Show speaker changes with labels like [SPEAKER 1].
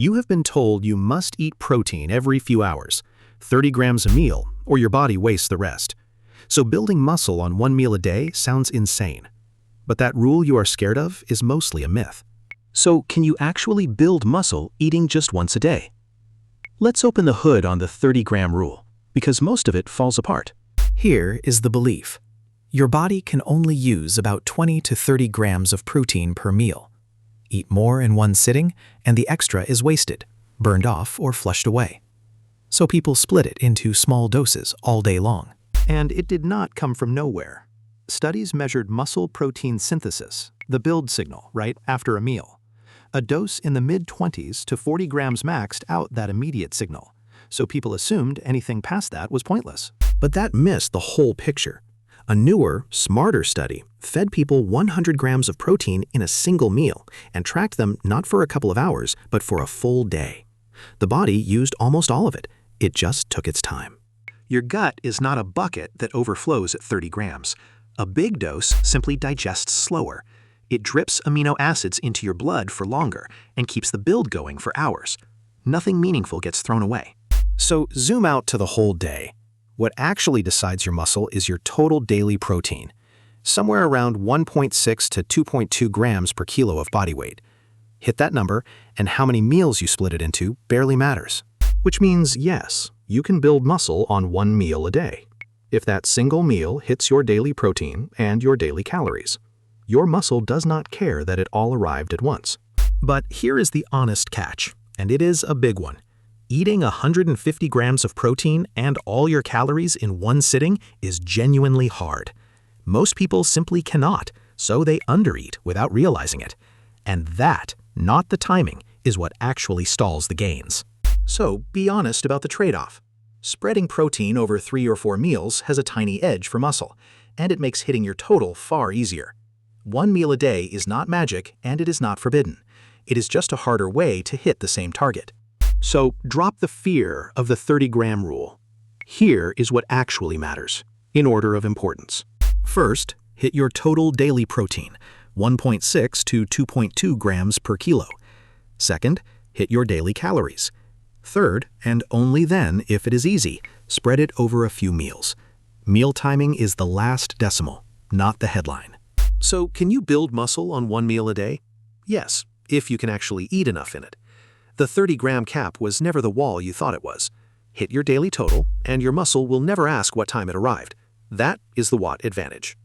[SPEAKER 1] You have been told you must eat protein every few hours, 30 grams a meal, or your body wastes the rest. So building muscle on one meal a day sounds insane. But that rule you are scared of is mostly a myth. So can you actually build muscle eating just once a day? Let's open the hood on the 30-gram rule, because most of it falls apart.
[SPEAKER 2] Here is the belief. Your body can only use about 20 to 30 grams of protein per meal. Eat more in one sitting, and the extra is wasted, burned off, or flushed away. So people split it into small doses all day long.
[SPEAKER 1] And it did not come from nowhere. Studies measured muscle protein synthesis, the build signal, right after a meal. A dose in the mid-20s to 40 grams maxed out that immediate signal, so people assumed anything past that was pointless. But that missed the whole picture. A newer, smarter study fed people 100 grams of protein in a single meal and tracked them not for a couple of hours, but for a full day. The body used almost all of it. It just took its time. Your gut is not a bucket that overflows at 30 grams. A big dose simply digests slower. It drips amino acids into your blood for longer and keeps the build going for hours. Nothing meaningful gets thrown away. So zoom out to the whole day. What actually decides your muscle is your total daily protein, somewhere around 1.6 to 2.2 grams per kilo of body weight. Hit that number, and how many meals you split it into barely matters. Which means, yes, you can build muscle on one meal a day, if that single meal hits your daily protein and your daily calories. Your muscle does not care that it all arrived at once. But here is the honest catch, and it is a big one. Eating 150 grams of protein and all your calories in one sitting is genuinely hard. Most people simply cannot, so they undereat without realizing it. And that, not the timing, is what actually stalls the gains. So be honest about the trade-off. Spreading protein over 3 or 4 meals has a tiny edge for muscle, and it makes hitting your total far easier. One meal a day is not magic, and it is not forbidden. It is just a harder way to hit the same target. So drop the fear of the 30-gram rule. Here is what actually matters, in order of importance. First, hit your total daily protein, 1.6 to 2.2 grams per kilo. Second, hit your daily calories. Third, and only then if it is easy, spread it over a few meals. Meal timing is the last decimal, not the headline. So can you build muscle on one meal a day? Yes, if you can actually eat enough in it. The 30-gram cap was never the wall you thought it was. Hit your daily total, and your muscle will never ask what time it arrived. That is the Watt advantage.